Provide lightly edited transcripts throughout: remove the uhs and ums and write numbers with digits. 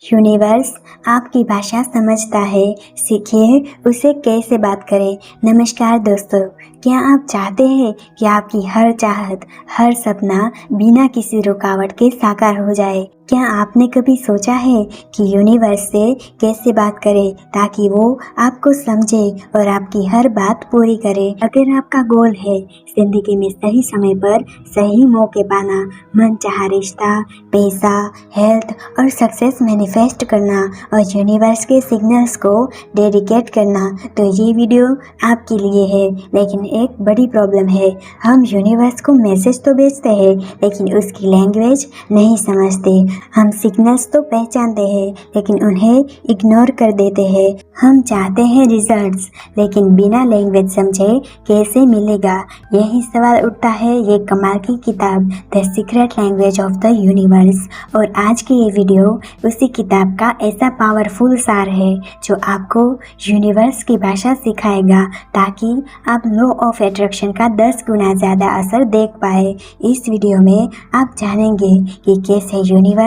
Universe आपकी भाषा समझता है, सीखिए उसे कैसे बात करें। नमस्कार दोस्तों, क्या आप चाहते हैं कि आपकी हर चाहत, हर सपना बिना किसी रुकावट के साकार हो जाए? क्या आपने कभी सोचा है कि यूनिवर्स से कैसे बात करें ताकि वो आपको समझे और आपकी हर बात पूरी करे? अगर आपका गोल है जिंदगी में सही समय पर सही मौके पाना, मनचाहा रिश्ता, पैसा, हेल्थ और सक्सेस मैनिफेस्ट करना और यूनिवर्स के सिग्नल्स को डेडिकेट करना, तो ये वीडियो आपके लिए है। लेकिन एक बड़ी प्रॉब्लम है, हम यूनिवर्स को मैसेज तो भेजते हैं लेकिन उसकी लैंग्वेज नहीं समझते। हम सिग्नल्स तो पहचानते हैं लेकिन उन्हें इग्नोर कर देते हैं। हम चाहते हैं रिजल्ट्स लेकिन बिना लैंग्वेज समझे कैसे मिलेगा? यही सवाल उठता है ये कमाल की किताब the secret language of the universe. और आज की ये वीडियो उसी किताब का ऐसा पावरफुल सार है जो आपको यूनिवर्स की भाषा सिखाएगा ताकि आप लॉ ऑफ अट्रैक्शन का 10 गुना ज़्यादा असर देख पाए। इस वीडियो में आप जानेंगे कि कैसे यूनिवर्स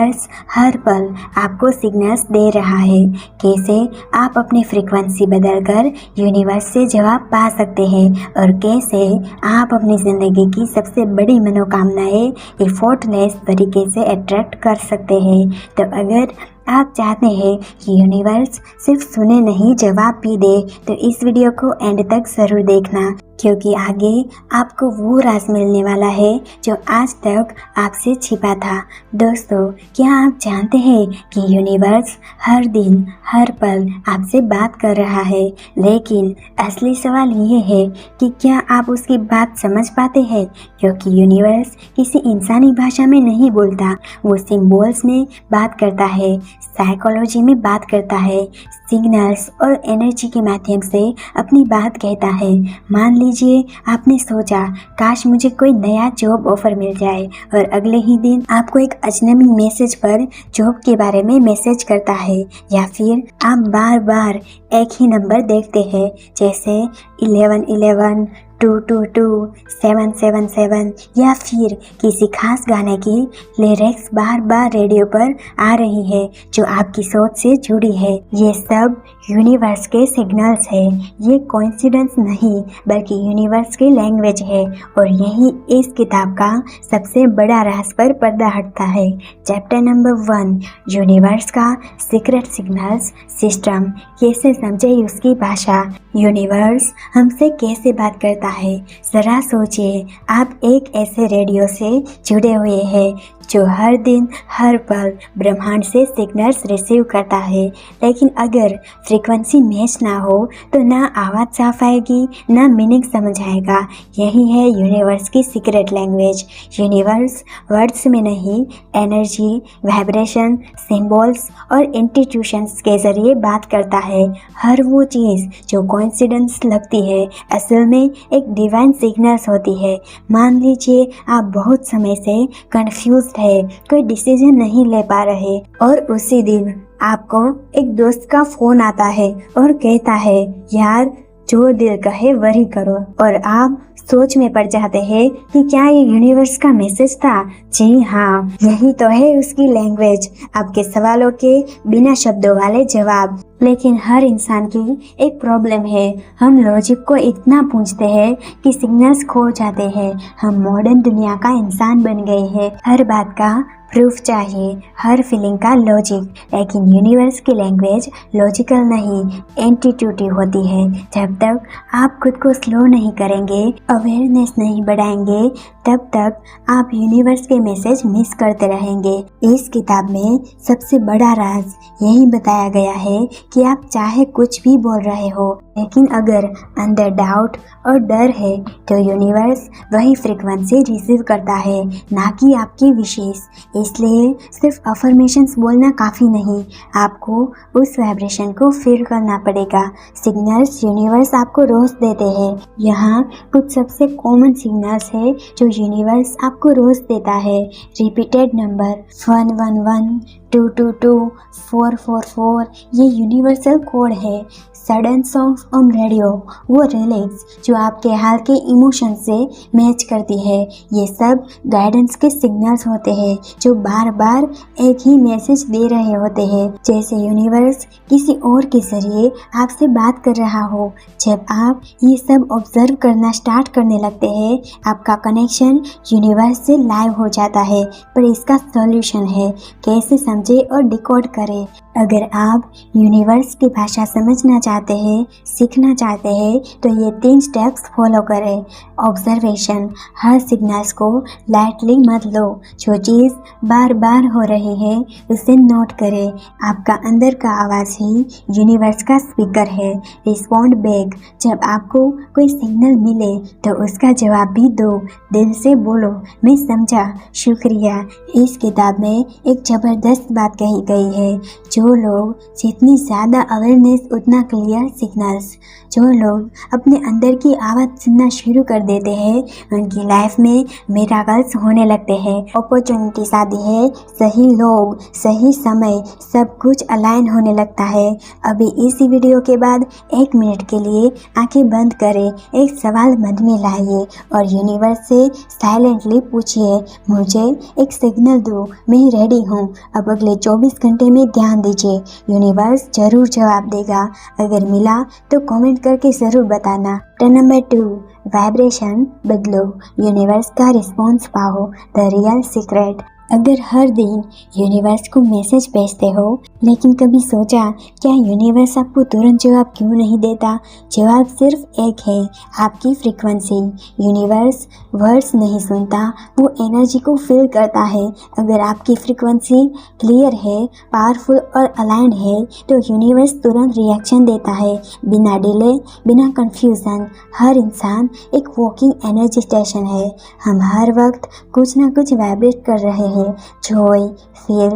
हर पल आपको सिग्नल्स दे रहा है, कैसे आप अपनी फ्रीक्वेंसी बदलकर यूनिवर्स से जवाब पा सकते हैं और कैसे आप अपनी ज़िंदगी की सबसे बड़ी मनोकामनाएं एफर्टलेस तरीके से अट्रैक्ट कर सकते हैं। तो अगर आप चाहते हैं कि यूनिवर्स सिर्फ सुने नहीं जवाब भी दे तो इस वीडियो को एंड तक ज़रूर देखना, क्योंकि आगे आपको वो राज मिलने वाला है जो आज तक आपसे छिपा था। दोस्तों, क्या आप जानते हैं कि यूनिवर्स हर दिन हर पल आपसे बात कर रहा है, लेकिन असली सवाल ये है कि क्या आप उसकी बात समझ पाते हैं? क्योंकि यूनिवर्स किसी इंसानी भाषा में नहीं बोलता, वो सिंबल्स में बात करता है, साइकोलॉजी में बात करता है, सिग्नल्स और एनर्जी के माध्यम से अपनी बात कहता है। मान लीजिए आपने सोचा काश मुझे कोई नया जॉब ऑफर मिल जाए और अगले ही दिन आपको एक अजनबी मैसेज पर जॉब के बारे में मैसेज करता है, या फिर आप बार बार एक ही नंबर देखते हैं जैसे 1111, 222, 777 या फिर किसी खास गाने की लिरिक्स बार बार रेडियो पर आ रही है जो आपकी सोच से जुड़ी है। ये सब यूनिवर्स के सिग्नल्स है। ये कोइंसिडेंस नहीं बल्कि यूनिवर्स की लैंग्वेज है और यही इस किताब का सबसे बड़ा राज पर पर्दा हटता है। चैप्टर नंबर 1, यूनिवर्स का सीक्रेट सिग्नल्स सिस्टम, कैसे समझे उसकी भाषा। यूनिवर्स हमसे कैसे बात करता है? जरा सोचिए, आप एक ऐसे रेडियो से जुड़े हुए हैं जो हर दिन हर पल ब्रह्मांड से सिग्नल्स रिसीव करता है, लेकिन अगर फ्रीक्वेंसी मैच ना हो तो ना आवाज़ साफ आएगी ना मीनिंग समझ आएगा। यही है यूनिवर्स की सीक्रेट लैंग्वेज। यूनिवर्स वर्ड्स में नहीं, एनर्जी, वाइब्रेशन, सिंबल्स और इंस्टीट्यूशंस के जरिए बात करता है। हर वो चीज़ जो कोइंसिडेंस लगती है असल में एक डिवाइन सिग्नल्स होती है। मान लीजिए आप बहुत समय से कंफ्यूज है, कोई डिसीजन नहीं ले पा रहे और उसी दिन आपको एक दोस्त का फोन आता है और कहता है यार जो दिल कहे वही करो, और आप सोच में पड़ जाते हैं कि क्या ये यूनिवर्स का मैसेज था? जी हाँ, यही तो है उसकी लैंग्वेज, आपके सवालों के बिना शब्दों वाले जवाब। लेकिन हर इंसान की एक प्रॉब्लम है, हम लॉजिक को इतना पूछते हैं कि सिग्नल्स खो जाते हैं। हम मॉडर्न दुनिया का इंसान बन गए हैं, हर बात का प्रूफ चाहिए, हर फीलिंग का लॉजिक। लेकिन यूनिवर्स की लैंग्वेज लॉजिकल नहीं, इंट्यूटिव होती है। जब तक आप खुद को स्लो नहीं करेंगे, अवेयरनेस नहीं बढ़ाएंगे, तब तक आप यूनिवर्स के मैसेज मिस करते रहेंगे। इस किताब में सबसे बड़ा राज यही बताया गया है कि आप चाहे कुछ भी बोल रहे हो, लेकिन अगर अंदर डाउट और डर है तो यूनिवर्स वही फ्रीक्वेंसी रिसीव करता है, ना कि आपकी विशेष। इसलिए सिर्फ अफर्मेशंस बोलना काफ़ी नहीं, आपको उस वाइब्रेशन को फील करना पड़ेगा। सिग्नल्स यूनिवर्स आपको रोज देते हैं। यहाँ कुछ सबसे कॉमन सिग्नल्स है जो यूनिवर्स आपको रोज देता है। रिपीटेड नंबर 111, 222, 444 ये यूनिवर्सल कोड है। सडन सॉन्ग्स ऑन रेडियो, वो रिलिक्स जो आपके हाल के इमोशन से मैच करती है। ये सब गाइडेंस के सिग्नल्स होते हैं जो बार बार एक ही मैसेज दे रहे होते हैं, जैसे यूनिवर्स किसी और के जरिए आपसे बात कर रहा हो। जब आप ये सब ऑब्जर्व करना स्टार्ट करने लगते हैं, आपका कनेक्शन यूनिवर्स से लाइव हो जाता है। पर इसका सॉल्यूशन है, कैसे समझे और डिकोड करें। अगर आप यूनिवर्स की भाषा समझना चाहते हैं, सीखना चाहते हैं, तो ये 3 स्टेप्स फॉलो करें। ऑब्जर्वेशन, हर सिग्नल्स को लाइटली मत लो। जो चीज़ बार बार हो रही है उसे नोट करें। आपका अंदर का आवाज़ ही यूनिवर्स का स्पीकर है। रिस्पॉन्ड बैक, जब आपको कोई सिग्नल मिले तो उसका जवाब भी दो। दिल से बोलो, मैं समझा, शुक्रिया। इस किताब में एक ज़बरदस्त बात कही गई है, जो लोग जितनी ज़्यादा अवेयरनेस उतना क्लियर सिग्नल्स। जो लोग अपने अंदर की आवाज़ सुनना शुरू कर देते हैं, उनकी लाइफ में मिरेकल्स होने लगते हैं। अपॉर्चुनिटीज आती है, सही लोग, सही समय, सब कुछ अलाइन होने लगता है। अभी इसी वीडियो के बाद 1 मिनट के लिए आंखें बंद करें, एक सवाल मन में लाइए और यूनिवर्स से साइलेंटली पूछिए, मुझे एक सिग्नल दो, मैं रेडी हूँ। अब अगले 24 घंटे में ध्यान दीजिए, यूनिवर्स जरूर जवाब देगा। अगर मिला तो कमेंट करके ज़रूर बताना। टिप नंबर 2, वाइब्रेशन बदलो, यूनिवर्स का रिस्पॉन्स पाओ। The real secret. अगर हर दिन यूनिवर्स को मैसेज भेजते हो, लेकिन कभी सोचा क्या यूनिवर्स आपको तुरंत जवाब क्यों नहीं देता? जवाब सिर्फ एक है, आपकी फ्रीक्वेंसी। यूनिवर्स वर्ड्स नहीं सुनता, वो एनर्जी को फील करता है। अगर आपकी फ्रीक्वेंसी क्लियर है, पावरफुल और अलाइंड है, तो यूनिवर्स तुरंत रिएक्शन देता है, बिना डिले, बिना कंफ्यूजन। हर इंसान एक वॉकिंग एनर्जी स्टेशन है। हम हर वक्त कुछ ना कुछ वाइब्रेट कर रहे हैं। Joy, fear,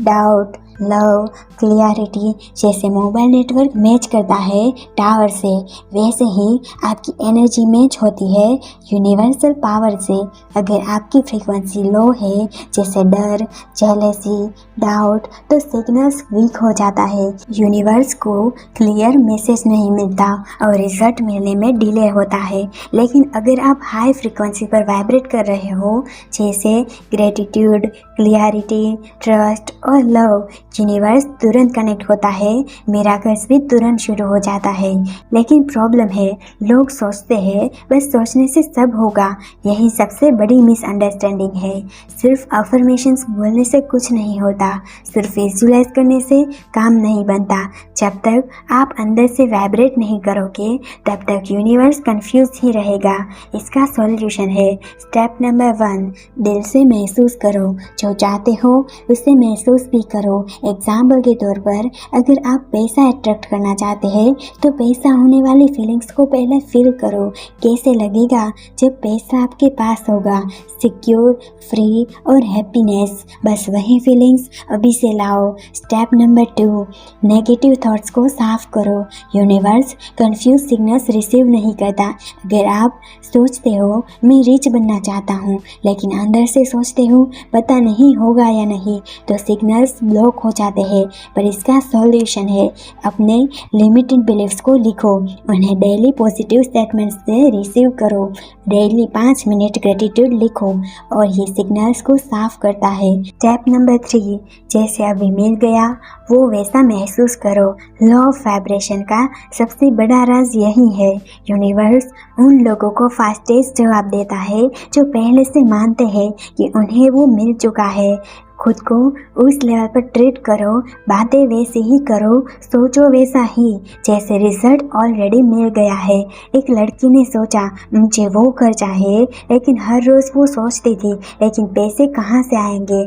doubt, love, clarity. जैसे मोबाइल नेटवर्क मैच करता है टावर से, वैसे ही आपकी एनर्जी मैच होती है यूनिवर्सल पावर से। अगर आपकी फ्रीक्वेंसी लो है, जैसे डर, जेलसी, डाउट, तो सिग्नल्स वीक हो जाता है। यूनिवर्स को क्लियर मैसेज नहीं मिलता और रिजल्ट मिलने में डिले होता है। लेकिन अगर आप हाई फ्रीक्वेंसी पर वाइब्रेट कर रहे हो, जैसे ग्रेटिट्यूड, क्लियरिटी, ट्रस्ट और लव, यूनिवर्स तुरंत कनेक्ट होता है, मिरेकल्स भी तुरंत शुरू हो जाता है। लेकिन प्रॉब्लम है, लोग सोचते हैं बस सोचने से सब होगा। यही सबसे बड़ी मिसअंडरस्टैंडिंग है। सिर्फ अफर्मेशंस बोलने से कुछ नहीं होता, सिर्फ विजुअलाइज करने से काम नहीं बनता। जब तक आप अंदर से वाइब्रेट नहीं करोगे, तब तक यूनिवर्स कंफ्यूज ही रहेगा। इसका सॉल्यूशन है, स्टेप नंबर 1, दिल से महसूस करो। जो चाहते हो उसे महसूस भी करो। एग्जाम्पल के तौर पर, अगर आप पैसा अट्रैक्ट करना चाहते हैं, तो पैसा होने वाली फीलिंग्स को पहले फील करो। कैसे लगेगा जब पैसा आपके पास होगा? सिक्योर, फ्री और हैप्पीनेस। बस वही फीलिंग्स अभी से लाओ। स्टेप नंबर 2, नेगेटिव थॉट्स को साफ करो। यूनिवर्स कंफ्यूज सिग्नल्स रिसीव नहीं करता। अगर आप सोचते हो मैं रिच बनना चाहता हूँ, लेकिन अंदर से सोचते हो पता नहीं होगा या नहीं, तो सिग्नल्स ब्लॉक हो जाते हैं। पर इसका सॉल्यूशन है, अपने लिमिटेड बिलीफ्स को लिखो, उन्हें डेली पॉजिटिव स्टेटमेंट्स से रिसीव करो। डेली 5 मिनट ग्रेटिट्यूड लिखो और ये सिग्नल्स को साफ करता है। स्टेप नंबर 3, जैसे अभी मिल गया वो वैसा महसूस करो। लॉ ऑफ वाइब्रेशन का सबसे बड़ा राज यही है, यूनिवर्स उन लोगों को फास्टेस्ट जवाब देता है जो पहले से मानते हैं कि उन्हें वो मिल चुका है। खुद को उस लेवल पर ट्रीट करो, बातें वैसे ही करो, सोचो वैसा ही जैसे रिजल्ट ऑलरेडी मिल गया है। एक लड़की ने सोचा मुझे वो घर चाहिए, लेकिन हर रोज़ वो सोचती थी लेकिन पैसे कहाँ से आएंगे।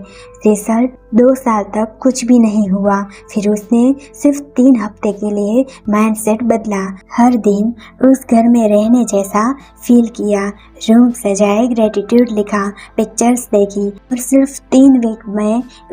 रिजल्ट 2 साल तक कुछ भी नहीं हुआ। फिर उसने सिर्फ 3 हफ्ते के लिए माइंडसेट बदला। हर दिन उस घर में रहने जैसा फील किया, रूम सजाए, ग्रेटिट्यूड लिखा, पिक्चर्स देखी और सिर्फ 3 वीक में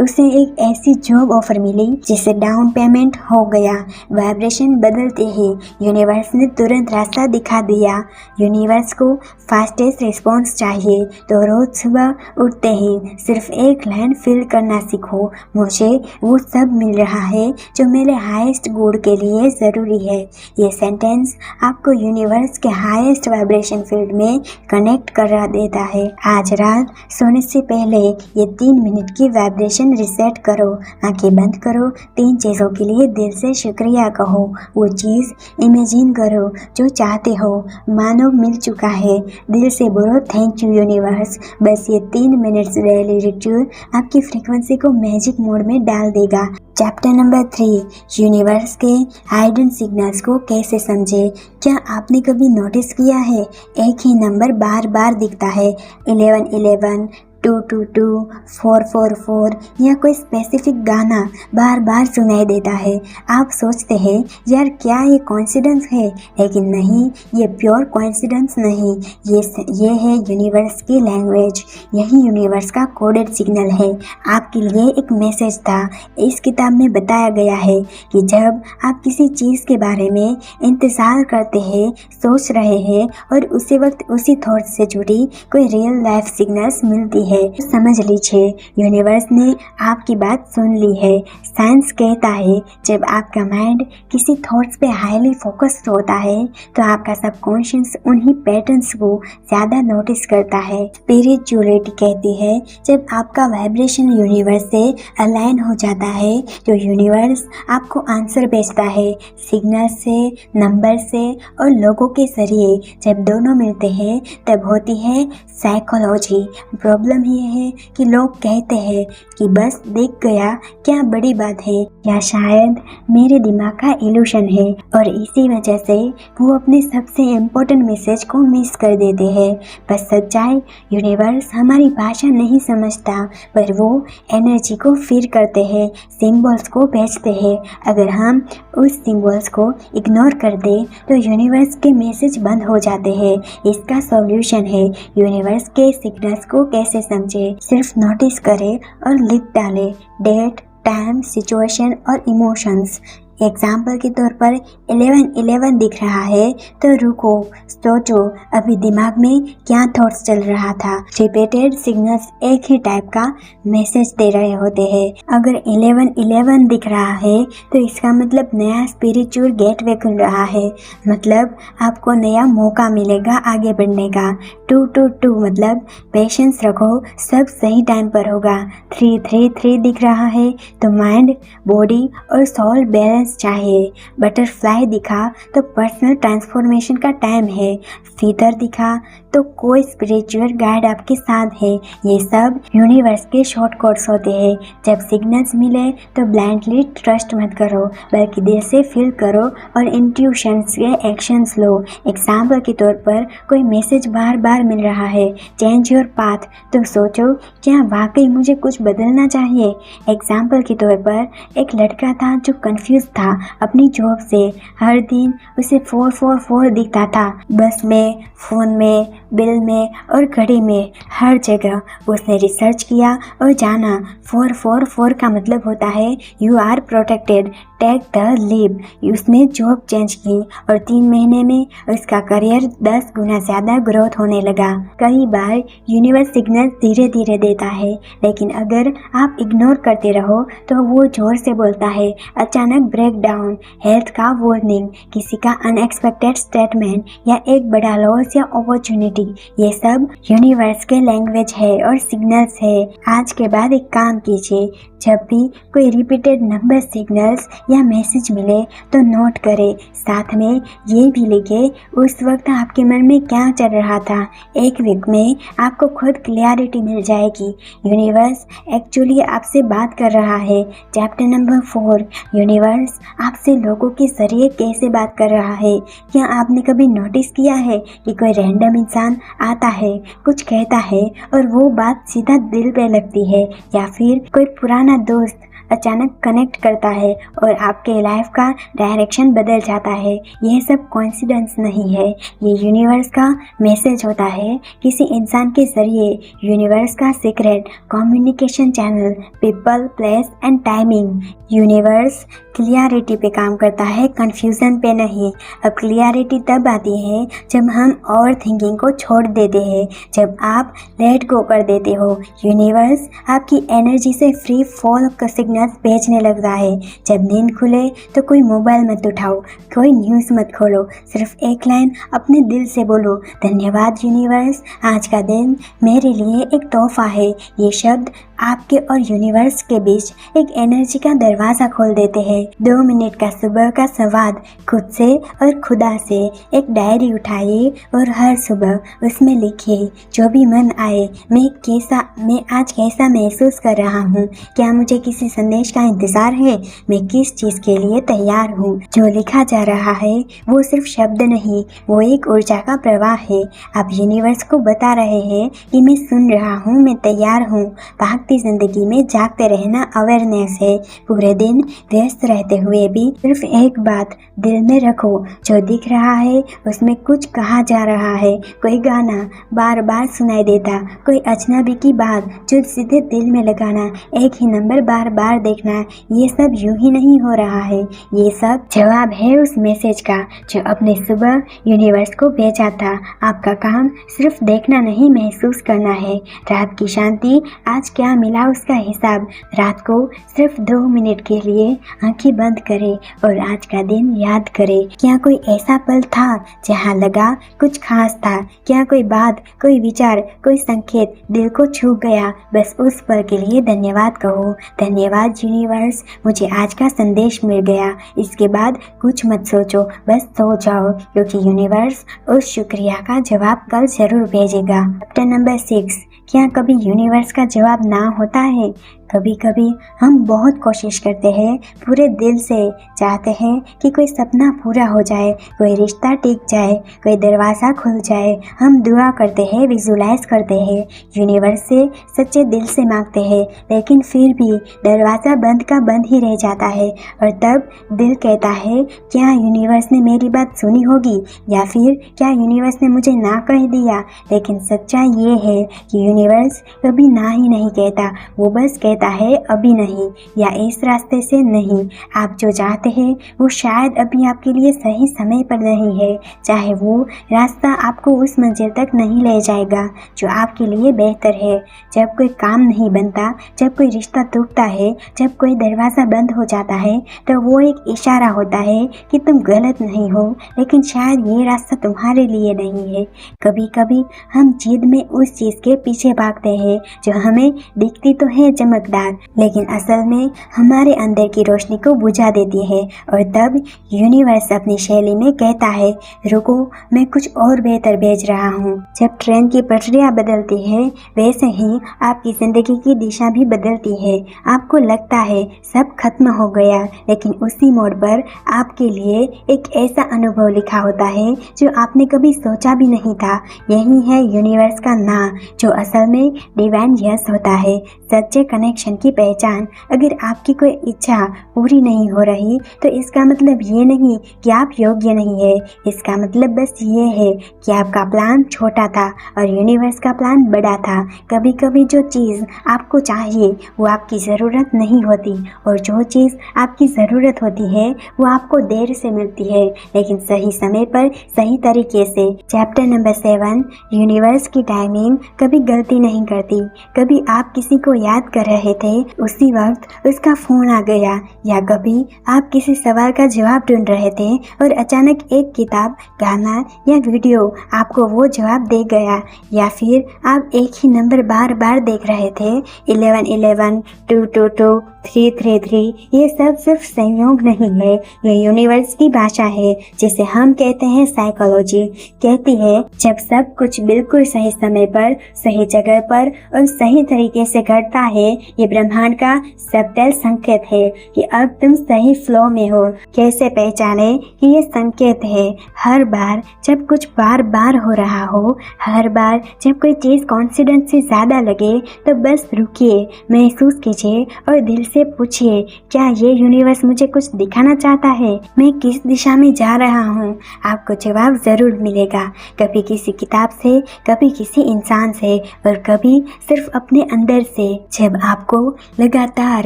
उसे एक ऐसी जॉब ऑफर मिली जिसे डाउन पेमेंट हो गया। वाइब्रेशन बदलते ही यूनिवर्स ने तुरंत रास्ता दिखा दिया। यूनिवर्स को फास्टेस्ट रिस्पॉन्स चाहिए, तो रोज सुबह उठते ही सिर्फ एक लाइन फील करना सीखो। देखो, मुझे वो सब मिल रहा है जो मेरे हाईएस्ट गुड के लिए ज़रूरी है। ये सेंटेंस आपको यूनिवर्स के हाईएस्ट वाइब्रेशन फील्ड में कनेक्ट करा देता है। आज रात सोने से पहले ये 3 मिनट की वाइब्रेशन रिसेट करो। आंखें बंद करो, 3 चीज़ों के लिए दिल से शुक्रिया कहो। वो चीज़ इमेजिन करो जो चाहते हो, मानो मिल चुका है। दिल से बोलो थैंक यू यूनिवर्स। बस ये 3 मिनट्स डेली रिचुअल आपकी फ्रीक्वेंसी को मैजिक मोड में डाल देगा। चैप्टर नंबर 3, यूनिवर्स के हाइडन सिग्नल्स को कैसे समझे। क्या आपने कभी नोटिस किया है एक ही नंबर बार बार दिखता है, 1111, 222, 444 या कोई स्पेसिफिक गाना बार बार सुनाई देता है। आप सोचते हैं यार क्या ये कोइंसिडेंस है, लेकिन नहीं, ये प्योर कोइंसिडेंस नहीं, ये है यूनिवर्स की लैंग्वेज। यही यूनिवर्स का कोडेड सिग्नल है। आपके लिए एक मैसेज था। इस किताब में बताया गया है कि जब आप किसी चीज़ के बारे में इंतज़ार करते हैं, सोच रहे हैं और उसी वक्त उसी थॉट से जुड़ी कोई रियल लाइफ सिग्नल्स मिलती है, समझ लीजिए यूनिवर्स ने आपकी बात सुन ली है। साइंस कहता है जब आपका माइंड किसी थॉट्स पे हाईली फोकस्ड होता है तो आपका सबकॉन्शियस उन्हीं पैटर्न्स को ज़्यादा नोटिस करता है। स्पिरिचुअलिटी कहती है जब आपका वाइब्रेशन यूनिवर्स से अलाइन हो जाता है तो यूनिवर्स आपको आंसर भेजता है, सिग्नल से, नंबर से और लोगों के जरिए। जब दोनों मिलते हैं तब होती है साइकोलॉजी। प्रॉब्लम ये है कि लोग कहते हैं कि बस देख गया, क्या बड़ी बात है, या शायद मेरे दिमाग का इल्यूशन है, और इसी वजह से वो अपने सबसे इम्पोर्टेंट मैसेज को मिस कर देते हैं। पर सच्चाई, यूनिवर्स हमारी भाषा नहीं समझता, पर वो एनर्जी को फील करते हैं, सिंबल्स को भेजते हैं। अगर हम उस सिंबल्स को इग्नोर कर दें तो यूनिवर्स के मैसेज बंद हो जाते हैं। इसका सॉल्यूशन है यूनिवर्स के सिग्नल्स को कैसे समझे। सिर्फ नोटिस करें और लिख डालें डेट, टाइम, सिचुएशन और इमोशंस। एग्जाम्पल के तौर पर 1111 दिख रहा है तो रुको, सोचो अभी दिमाग में क्या थॉट्स चल रहा था। रिपीटेड सिग्नल्स एक ही टाइप का मैसेज दे रहे होते हैं। अगर 1111 दिख रहा है तो इसका मतलब नया स्पिरिचुअल गेटवे खुल रहा है, मतलब आपको नया मौका मिलेगा आगे बढ़ने का। 222 मतलब पेशेंस रखो, सब सही टाइम पर होगा। 333 दिख रहा है तो माइंड, बॉडी और सोल बैलेंस चाहिए। बटरफ्लाई दिखा तो पर्सनल ट्रांसफॉर्मेशन का टाइम है। फीदर दिखा तो कोई स्पिरिचुअल गाइड आपके साथ है। ये सब यूनिवर्स के शॉर्ट कोड्स होते हैं। जब सिग्नल्स मिले तो ब्लाइंडली ट्रस्ट मत करो, बल्कि दिल से फील करो और इंट्यूशंस के एक्शंस लो। एग्जाम्पल के तौर पर कोई मैसेज बार बार मिल रहा है, चेंज योर पाथ, तो सोचो क्या वाकई मुझे कुछ बदलना चाहिए। एग्जाम्पल के तौर पर एक लड़का था जो कंफ्यूज था अपनी जॉब से। हर दिन उसे 444 दिखता था, बस में, फ़ोन में, बिल में और घड़ी में, हर जगह। उसने रिसर्च किया और जाना 444 का मतलब होता है you are protected, take the leap. उसने जॉब चेंज की और 3 महीने में उसका करियर 10 गुना ज़्यादा ग्रोथ होने लगा। कई बार यूनिवर्स सिग्नल धीरे धीरे देता है, लेकिन अगर आप इग्नोर करते रहो तो वो जोर से बोलता है। अचानक ब्रेक डाउन, हेल्थ का वार्निंग, किसी का अनएक्सपेक्टेड स्टेटमेंट या एक बड़ा लॉस या अपॉर्चुनिटी, ये सब यूनिवर्स के लैंग्वेज है और सिग्नल्स है। आज के बाद एक काम कीजिए, जब भी कोई रिपीटेड नंबर, सिग्नल्स या मैसेज मिले तो नोट करें, साथ में ये भी लिखे उस वक्त आपके मन में क्या चल रहा था। एक वीक में आपको खुद क्लियरिटी मिल जाएगी। यूनिवर्स एक्चुअली आपसे बात कर रहा है। चैप्टर नंबर 4, यूनिवर्स आपसे लोगों के जरिए कैसे बात कर रहा है। क्या आपने कभी नोटिस किया है कि कोई रैंडम इंसान आता है, कुछ कहता है और वो बात सीधा दिल पे लगती है, या फिर कोई पुराना दोस्त अचानक कनेक्ट करता है और आपके लाइफ का डायरेक्शन बदल जाता है। यह सब कोइंसिडेंस नहीं है, ये यूनिवर्स का मैसेज होता है। किसी इंसान के जरिए यूनिवर्स का secret communication channel, people, place and timing. Universe clarity पे काम करता है, कंफ्यूजन पे नहीं। अब क्लियरिटी तब आती है जब हम ओवर थिंकिंग को छोड़ देते हैं, जब आप लेट गो कर देते हो। यूनिवर्स आपकी एनर्जी से फ्री फॉल का सिग्नल्स भेजने लगता है। जब नींद खुले तो कोई मोबाइल मत उठाओ, कोई न्यूज़ मत खोलो, सिर्फ एक लाइन अपने दिल से बोलो, धन्यवाद यूनिवर्स, आज का दिन मेरे लिए एक तोहफा है। ये शब्द आपके और यूनिवर्स के बीच एक एनर्जी का दरवाज़ा खोल देते हैं। 2 मिनट का सुबह का संवाद खुद से और खुदा से। एक डायरी उठाइए और हर सुबह उसमें लिखिए जो भी मन आए, मैं आज कैसा महसूस कर रहा हूँ, क्या मुझे किसी संदेश का इंतज़ार है, मैं किस चीज़ के लिए तैयार हूँ। जो लिखा जा रहा है वो सिर्फ शब्द नहीं, वो एक ऊर्जा का प्रवाह है। आप यूनिवर्स को बता रहे हैं कि मैं सुन रहा हूँ, मैं तैयार हूँ। भागती जिंदगी में जागते रहना अवेयरनेस है। पूरे दिन व्यस्त रहते हुए भी सिर्फ एक बात दिल में रखो, जो दिख रहा है उसमें कुछ कहा जा रहा है। कोई गाना बार बार सुनाई देता, कोई अजनबी की बात जो सीधे दिल में लगाना, एक ही नंबर बार बार देखना, ये सब यूं ही नहीं हो रहा है। ये सब जवाब है उस मैसेज का जो अपने सुबह यूनिवर्स को भेजा था। आपका काम सिर्फ देखना नहीं, महसूस करना है। रात की शांति, आज क्या मिला उसका हिसाब। रात को सिर्फ 2 मिनट के लिए आंखें बंद करें और आज का दिन याद करें। क्या कोई ऐसा पल था जहां लगा कुछ खास था? क्या कोई बात, कोई विचार, कोई संकेत दिल को छू गया? बस उस पल के लिए धन्यवाद कहो। धन्यवाद यूनिवर्स, मुझे आज का संदेश मिल गया। इसके बाद कुछ मत सोचो, बस सो जाओ, क्योंकि यूनिवर्स उस शुक्रिया का जवाब कल जरूर भेजेगा। Chapter number 6। क्या कभी यूनिवर्स का जवाब ना होता है? कभी कभी हम बहुत कोशिश करते हैं, पूरे दिल से चाहते हैं कि कोई सपना पूरा हो जाए, कोई रिश्ता टिक जाए, कोई दरवाज़ा खुल जाए। हम दुआ करते हैं, विजुलाइज करते हैं, यूनिवर्स से सच्चे दिल से मांगते हैं, लेकिन फिर भी दरवाज़ा बंद का बंद ही रह जाता है। और तब दिल कहता है, क्या यूनिवर्स ने मेरी बात सुनी होगी, या फिर क्या यूनिवर्स ने मुझे ना कह दिया? लेकिन सच्चाई ये है कि यूनिवर्स कभी ना ही नहीं कहता, वो बस कहता है अभी नहीं, या इस रास्ते से नहीं। आप जो चाहते हैं वो शायद अभी आपके लिए सही समय पर नहीं है, चाहे वो रास्ता आपको उस मंजिल तक नहीं ले जाएगा जो आपके लिए बेहतर है। जब कोई काम नहीं बनता, जब कोई रिश्ता टूटता है, जब कोई दरवाज़ा बंद हो जाता है, तो वो एक इशारा होता है कि तुम गलत नहीं हो, लेकिन शायद ये रास्ता तुम्हारे लिए नहीं है। कभी कभी हम जिद में उस चीज़ के पीछे भागते हैं जो हमें दिखती तो है चमकदार, लेकिन असल में हमारे अंदर की रोशनी को बुझा देती है। और तब यूनिवर्स अपनी शैली में कहता है, रुको, मैं कुछ और बेहतर भेज रहा हूँ। जब ट्रेन की पटरियाँ बदलती है, वैसे ही आपकी जिंदगी की दिशा भी बदलती है। आपको लगता है सब खत्म हो गया, लेकिन उसी मोड़ पर आपके लिए एक ऐसा अनुभव लिखा होता है जो आपने कभी सोचा भी नहीं था। यही है यूनिवर्स का ना, जो असल में डिवाइन यस होता है, सच्चे कनेक्शन की पहचान। अगर आपकी कोई इच्छा पूरी नहीं हो रही तो इसका मतलब ये नहीं कि आप योग्य नहीं है, इसका मतलब बस ये है कि आपका प्लान छोटा था और यूनिवर्स का प्लान बड़ा था। कभी कभी जो चीज़ आपको चाहिए वो आपकी ज़रूरत नहीं होती, और जो चीज़ आपकी ज़रूरत होती है वो आपको देर से मिलती है, लेकिन सही समय पर सही तरीके से। Chapter number 7। यूनिवर्स की टाइमिंग कभी गलती नहीं करती। कभी आप किसी को याद कर रहे थे, उसी वक्त उसका फोन आ गया, या कभी आप किसी सवाल का जवाब ढूंढ रहे थे और अचानक एक किताब, गाना या वीडियो आपको वो जवाब दे गया, या फिर आप एक ही नंबर बार बार देख रहे थे, 1111, 222, 333। ये सब सिर्फ संयोग नहीं है, ये यूनिवर्स की भाषा है, जिसे हम कहते हैं साइकोलॉजी। कहती है जब सब कुछ बिल्कुल सही समय पर, सही जगह पर और सही तरीके से घटता है, ये ब्रह्मांड का सबटल संकेत है कि अब तुम सही फ्लो में हो। कैसे पहचाने कि ये संकेत है? हर बार जब कुछ बार बार हो रहा हो, हर बार जब कोई चीज़ कॉन्फिडेंस से ज़्यादा लगे, तो बस रुकिए, महसूस कीजिए और दिल से पूछिए, क्या ये यूनिवर्स मुझे कुछ दिखाना चाहता है? मैं किस दिशा में जा रहा हूँ? आपको जवाब ज़रूर मिलेगा, कभी किसी किताब से, कभी किसी इंसान से और कभी सिर्फ अपने अंदर से। जब आपको लगातार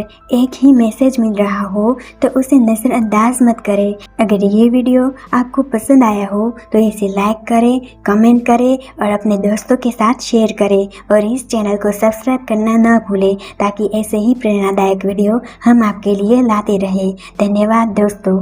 एक ही मैसेज मिल रहा हो तो उसे नज़रअंदाज मत करें। अगर ये वीडियो आपको पसंद आया हो तो इसे लाइक करें, कमेंट करें और अपने दोस्तों के साथ शेयर करें और इस चैनल को सब्सक्राइब करना ना भूलें ताकि ऐसे ही प्रेरणादायक वीडियो हम आपके लिए लाते रहें। धन्यवाद दोस्तों।